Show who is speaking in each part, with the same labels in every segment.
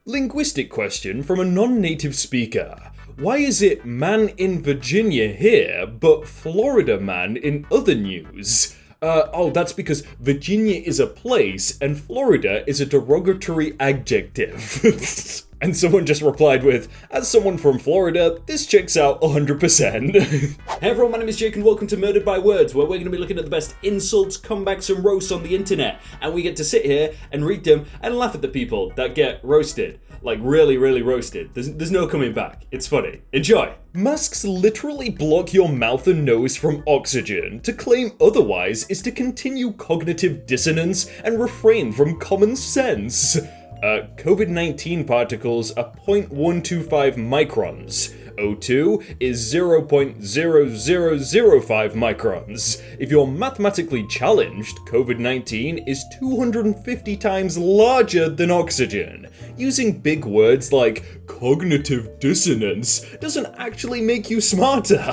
Speaker 1: Linguistic question from a non-native speaker. Why is it man in Virginia here, but Florida man in other news? That's because Virginia is a place and Florida is a derogatory adjective. And someone just replied with, as someone from Florida, this checks out 100%. Hey everyone, my name is Jake and welcome to Murdered by Words, where we're going to be looking at the best insults, comebacks and roasts on the internet. And we get to sit here and read them and laugh at the people that get roasted. Like really, really roasted. There's no coming back. It's funny. Enjoy. Masks literally block your mouth and nose from oxygen. To claim otherwise is to continue cognitive dissonance and refrain from common sense. COVID-19 particles are 0.125 microns. O2 is 0.0005 microns. If you're mathematically challenged, COVID-19 is 250 times larger than oxygen. Using big words like cognitive dissonance doesn't actually make you smarter.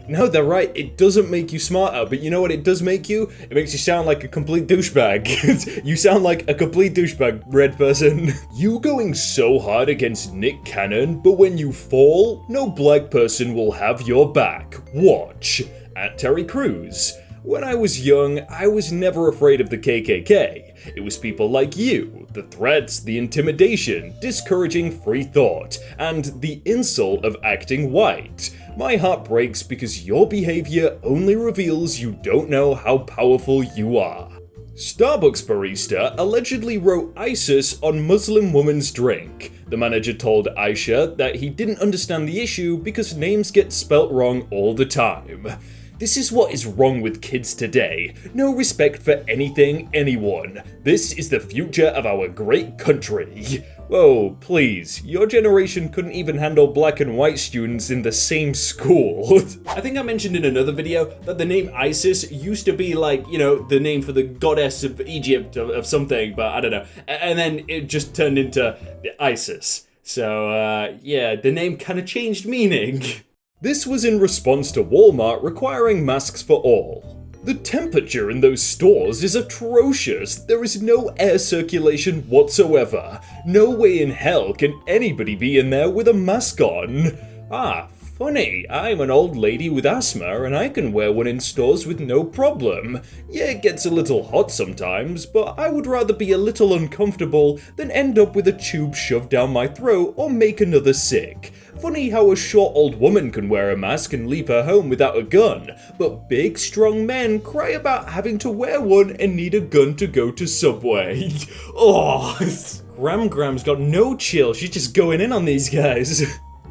Speaker 1: No, they're right, it doesn't make you smarter, but you know what it does make you? It makes you sound like a complete douchebag. You sound like a complete douchebag, red person. You going so hard against Nick Cannon, but when you fall, no black person will have your back. Watch. At Terry Crews. When I was young, I was never afraid of the KKK. It was people like you, the threats, the intimidation, discouraging free thought, and the insult of acting white. My heart breaks because your behavior only reveals you don't know how powerful you are. Starbucks barista allegedly wrote ISIS on Muslim woman's drink. The manager told Aisha that he didn't understand the issue because names get spelt wrong all the time. This is what is wrong with kids today. No respect for anything, anyone. This is the future of our great country. Whoa, please. Your generation couldn't even handle black and white students in the same school. I think I mentioned in another video that the name Isis used to be like, you know, the name for the goddess of Egypt of something, but I don't know. And then it just turned into ISIS. So, yeah, the name kind of changed meaning. This was in response to Walmart requiring masks for all. The temperature in those stores is atrocious. There is no air circulation whatsoever. No way in hell can anybody be in there with a mask on. Ah, funny, I'm an old lady with asthma and I can wear one in stores with no problem. Yeah, it gets a little hot sometimes, but I would rather be a little uncomfortable than end up with a tube shoved down my throat or make another sick. Funny how a short old woman can wear a mask and leave her home without a gun, but big strong men cry about having to wear one and need a gun to go to Subway. Oh, Gram's got no chill, she's just going in on these guys.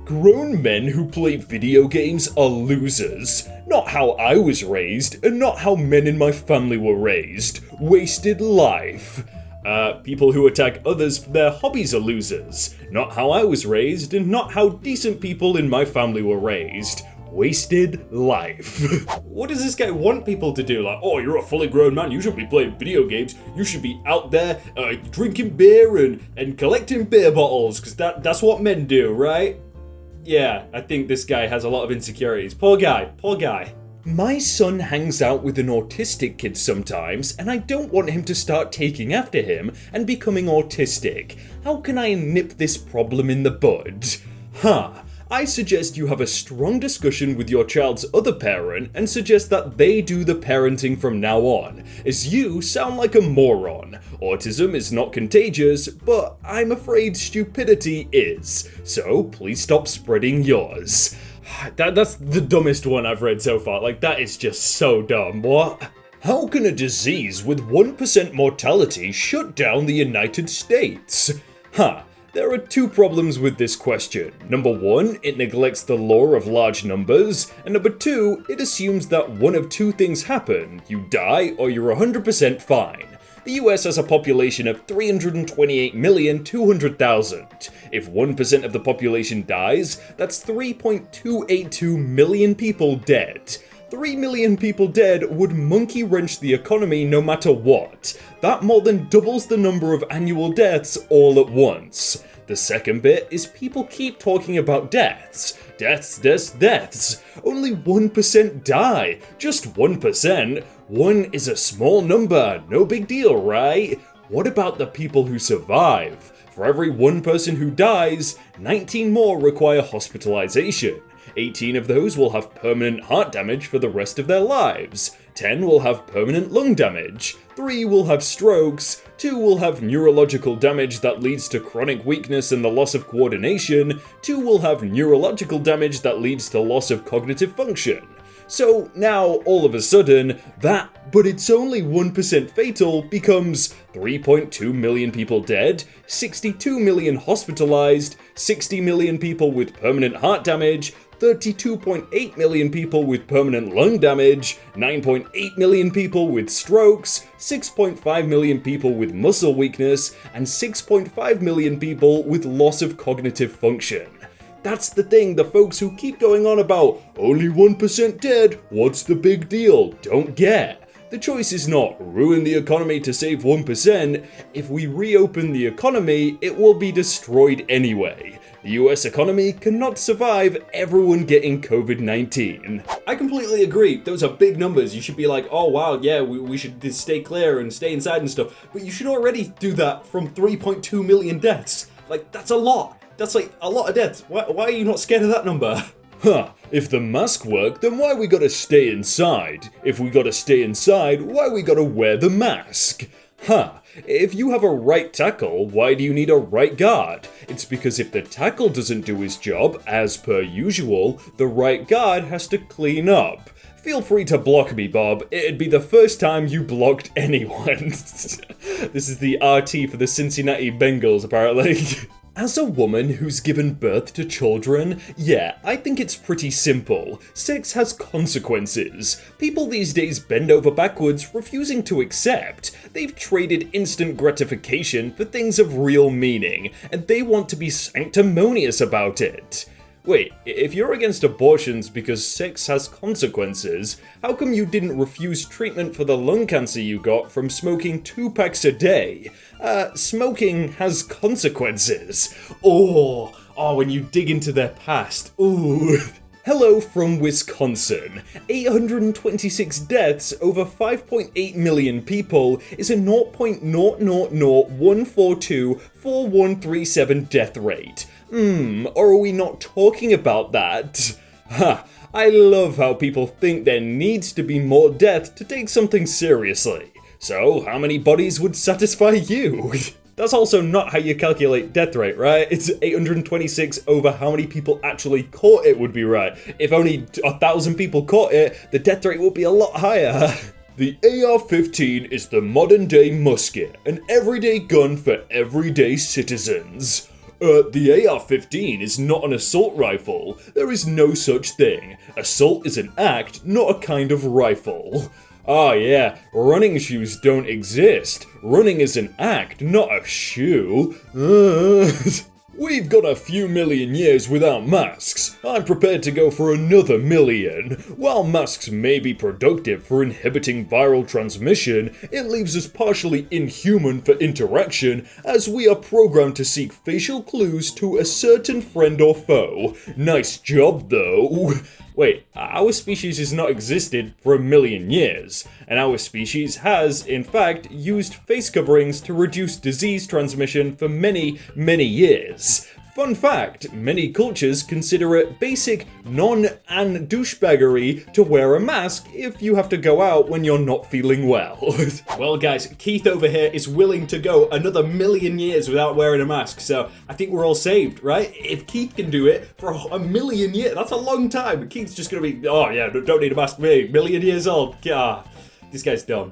Speaker 1: Grown men who play video games are losers. Not how I was raised, and not how men in my family were raised. Wasted life. People who attack others for their hobbies are losers. Not how I was raised, and not how decent people in my family were raised. Wasted life. What does this guy want people to do? Like, oh, you're a fully grown man, you shouldn't be playing video games. You should be out there drinking beer and collecting beer bottles, because that's what men do, right? Yeah, I think this guy has a lot of insecurities. Poor guy, poor guy. My son hangs out with an autistic kid sometimes, and I don't want him to start taking after him and becoming autistic. How can I nip this problem in the bud? I suggest you have a strong discussion with your child's other parent and suggest that they do the parenting from now on, as you sound like a moron. Autism is not contagious, but I'm afraid stupidity is. So please stop spreading yours. That's the dumbest one I've read so far. Like, that is just so dumb. What? How can a disease with 1% mortality shut down the United States? There are two problems with this question. Number one, it neglects the law of large numbers. And number two, it assumes that one of two things happen. You die or you're 100% fine. The US has a population of 328,200,000. If 1% of the population dies, that's 3.282 million people dead. 3 million people dead would monkey wrench the economy no matter what. That more than doubles the number of annual deaths all at once. The second bit is people keep talking about deaths. Deaths. Only 1% die. Just 1%. 1 is a small number. No big deal, right? What about the people who survive? For every one person who dies, 19 more require hospitalization. 18 of those will have permanent heart damage for the rest of their lives. 10 will have permanent lung damage. 3 will have strokes. 2 will have neurological damage that leads to chronic weakness and the loss of coordination. 2 will have neurological damage that leads to loss of cognitive function. So now, all of a sudden, that, but it's only 1% fatal, becomes 3.2 million people dead, 62 million hospitalized, 60 million people with permanent heart damage, 32.8 million people with permanent lung damage, 9.8 million people with strokes, 6.5 million people with muscle weakness, and 6.5 million people with loss of cognitive function. That's the thing, the folks who keep going on about only 1% dead, what's the big deal, don't get. The choice is not ruin the economy to save 1%. If we reopen the economy, it will be destroyed anyway. The US economy cannot survive everyone getting COVID-19. I completely agree, those are big numbers. You should be like, oh wow, yeah, we should stay clear and stay inside and stuff. But you should already do that from 3.2 million deaths. Like, that's a lot. That's like a lot of deaths. Why are you not scared of that number? Huh, if the mask worked, then why we gotta stay inside? If we gotta stay inside, why we gotta wear the mask? Huh, if you have a right tackle, why do you need a right guard? It's because if the tackle doesn't do his job, as per usual, the right guard has to clean up. Feel free to block me, Bob. It'd be the first time you blocked anyone. This is the RT for the Cincinnati Bengals, apparently. As a woman who's given birth to children, yeah, I think it's pretty simple. Sex has consequences. People these days bend over backwards, refusing to accept. They've traded instant gratification for things of real meaning, and they want to be sanctimonious about it. Wait, if you're against abortions because sex has consequences, how come you didn't refuse treatment for the lung cancer you got from smoking 2 packs a day? Smoking has consequences. Oh, when you dig into their past. Ooh. Hello from Wisconsin. 826 deaths over 5.8 million people is a 0.001424137 death rate. Or are we not talking about that? Ha, I love how people think there needs to be more death to take something seriously. So, how many bodies would satisfy you? That's also not how you calculate death rate, right? It's 826 over how many people actually caught it would be right. If only 1,000 people caught it, the death rate would be a lot higher. The AR-15 is the modern-day musket, an everyday gun for everyday citizens. The AR-15 is not an assault rifle. There is no such thing. Assault is an act, not a kind of rifle. Ah yeah, running shoes don't exist. Running is an act, not a shoe. We've got a few million years without masks. I'm prepared to go for another million. While masks may be productive for inhibiting viral transmission, it leaves us partially inhuman for interaction, as we are programmed to seek facial clues to a certain friend or foe. Nice job, though. Wait, our species has not existed for a million years, and our species has, in fact, used face coverings to reduce disease transmission for many, many years. Fun fact, many cultures consider it basic non-douchebaggery to wear a mask if you have to go out when you're not feeling well. Well guys, Keith over here is willing to go another million years without wearing a mask, so I think we're all saved, right? If Keith can do it for a million years, that's a long time. Keith's just gonna be, oh yeah, don't need a mask, me, million years old. This guy's dumb.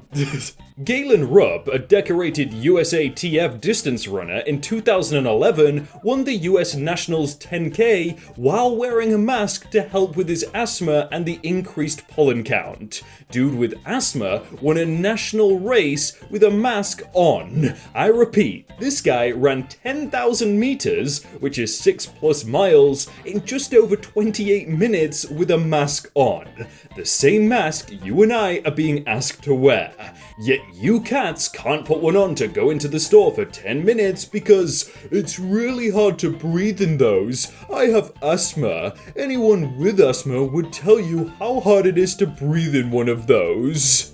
Speaker 1: Galen Rupp, a decorated USATF distance runner in 2011, won the US Nationals 10K while wearing a mask to help with his asthma and the increased pollen count. Dude with asthma won a national race with a mask on. I repeat, this guy ran 10,000 meters, which is 6+ miles, in just over 28 minutes with a mask on. The same mask you and I are being asked to wear. Yet you cats can't put one on to go into the store for 10 minutes because it's really hard to breathe in those. I have asthma. Anyone with asthma would tell you how hard it is to breathe in one of those.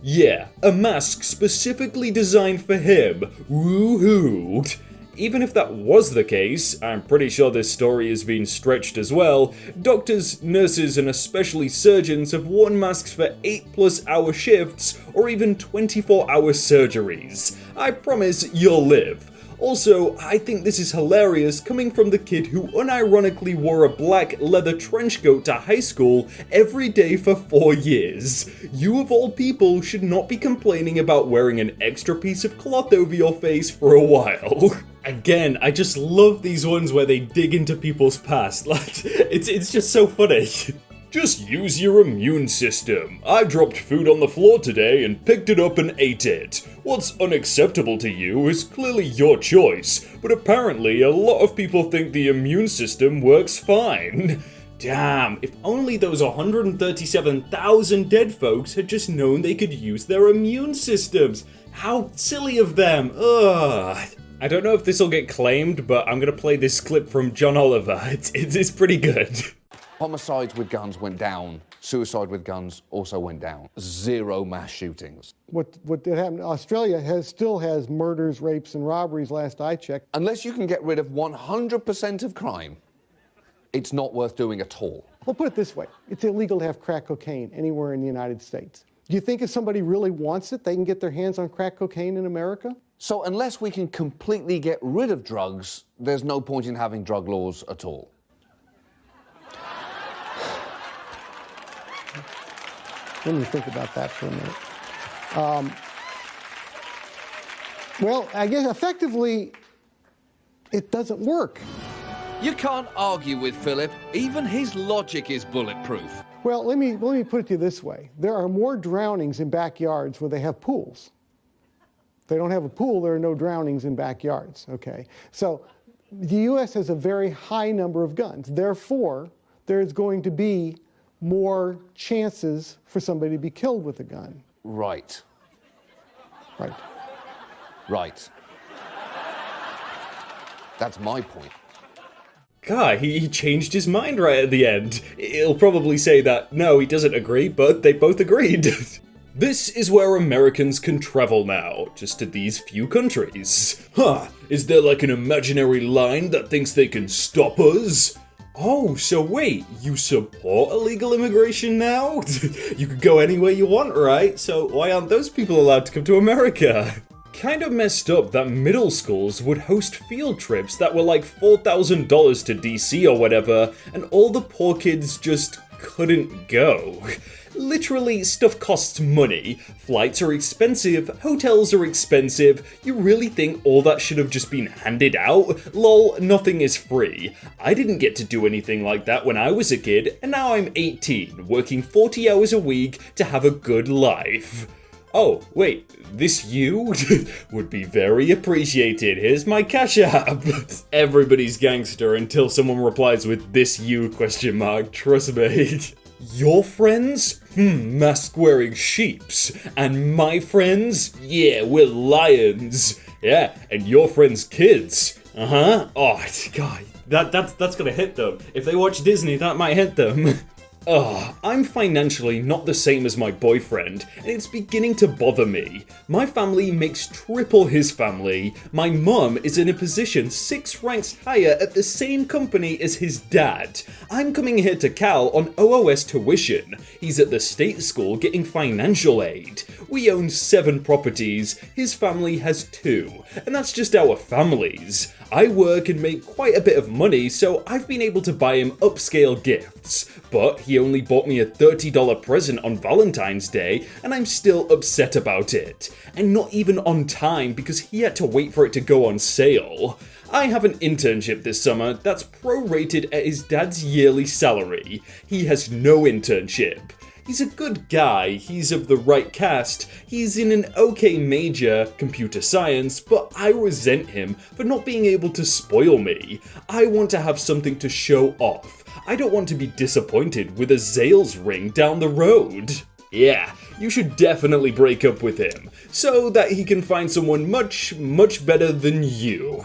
Speaker 1: Yeah, a mask specifically designed for him. Woohoo! Even if that was the case, I'm pretty sure this story has been stretched as well, doctors, nurses, and especially surgeons have worn masks for 8+ hour shifts or even 24-hour surgeries. I promise you'll live. Also, I think this is hilarious coming from the kid who unironically wore a black leather trench coat to high school every day for 4 years. You of all people should not be complaining about wearing an extra piece of cloth over your face for a while. Again, I just love these ones where they dig into people's past. Like, it's just so funny. Just use your immune system. I dropped food on the floor today and picked it up and ate it. What's unacceptable to you is clearly your choice, but apparently a lot of people think the immune system works fine. Damn, if only those 137,000 dead folks had just known they could use their immune systems. How silly of them. Ugh. I don't know if this will get claimed, but I'm gonna play this clip from John Oliver. It's pretty good.
Speaker 2: Homicides with guns went down. Suicide with guns also went down. 0 mass shootings.
Speaker 3: What did happen? Australia still has murders, rapes, and robberies, last I checked.
Speaker 2: Unless you can get rid of 100% of crime, it's not worth doing at all.
Speaker 3: Well, put it this way. It's illegal to have crack cocaine anywhere in the United States. Do you think if somebody really wants it, they can get their hands on crack cocaine in America?
Speaker 2: So unless we can completely get rid of drugs, there's no point in having drug laws at all.
Speaker 3: Let me think about that for a minute. Well, I guess effectively, it doesn't work.
Speaker 2: You can't argue with Philip. Even his logic is bulletproof.
Speaker 3: Well, let me put it to you this way. There are more drownings in backyards where they have pools. If they don't have a pool, there are no drownings in backyards, okay? So the U.S. has a very high number of guns. Therefore, there is going to be more chances for somebody to be killed with a gun.
Speaker 2: Right.
Speaker 3: Right.
Speaker 2: Right. That's my point.
Speaker 1: God, he changed his mind right at the end. He'll probably say that, no, he doesn't agree, but they both agreed. This is where Americans can travel now, just to these few countries. Huh, is there like an imaginary line that thinks they can stop us? Oh, so wait, you support illegal immigration now? You could go anywhere you want, right? So why aren't those people allowed to come to America? Kind of messed up that middle schools would host field trips that were like $4,000 to DC or whatever, and all the poor kids just couldn't go. Literally, stuff costs money, flights are expensive, hotels are expensive, you really think all that should have just been handed out? Lol, nothing is free. I didn't get to do anything like that when I was a kid, and now I'm 18, working 40 hours a week to have a good life. Oh, wait, this you? Would be very appreciated. Here's my Cash App. Everybody's gangster until someone replies with "this you?" ? Trust me. Your friends? Mask-wearing sheeps. And my friends? Yeah, we're lions. Yeah, and your friends' kids. Uh-huh. Oh, God, that's gonna hit them. If they watch Disney, that might hit them. Ugh, I'm financially not the same as my boyfriend, and it's beginning to bother me. My family makes triple his family. My mum is in a position 6 ranks higher at the same company as his dad. I'm coming here to Cal on OOS tuition. He's at the state school getting financial aid. We own 7 properties, his family has 2, and that's just our families. I work and make quite a bit of money, so I've been able to buy him upscale gifts. But he only bought me a $30 present on Valentine's Day, and I'm still upset about it. And not even on time because he had to wait for it to go on sale. I have an internship this summer that's prorated at his dad's yearly salary. He has no internship. He's a good guy, he's of the right caste, he's in an okay major, computer science, but I resent him for not being able to spoil me. I want to have something to show off. I don't want to be disappointed with a Zales ring down the road. Yeah, you should definitely break up with him, so that he can find someone much, much better than you.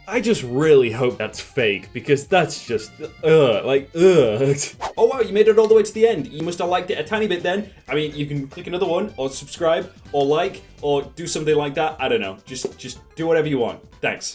Speaker 1: I just really hope that's fake, because that's just, ugh. Oh wow, you made it all the way to the end. You must have liked it a tiny bit then. I mean, you can click another one, or subscribe, or like, or do something like that. I don't know. Just do whatever you want. Thanks.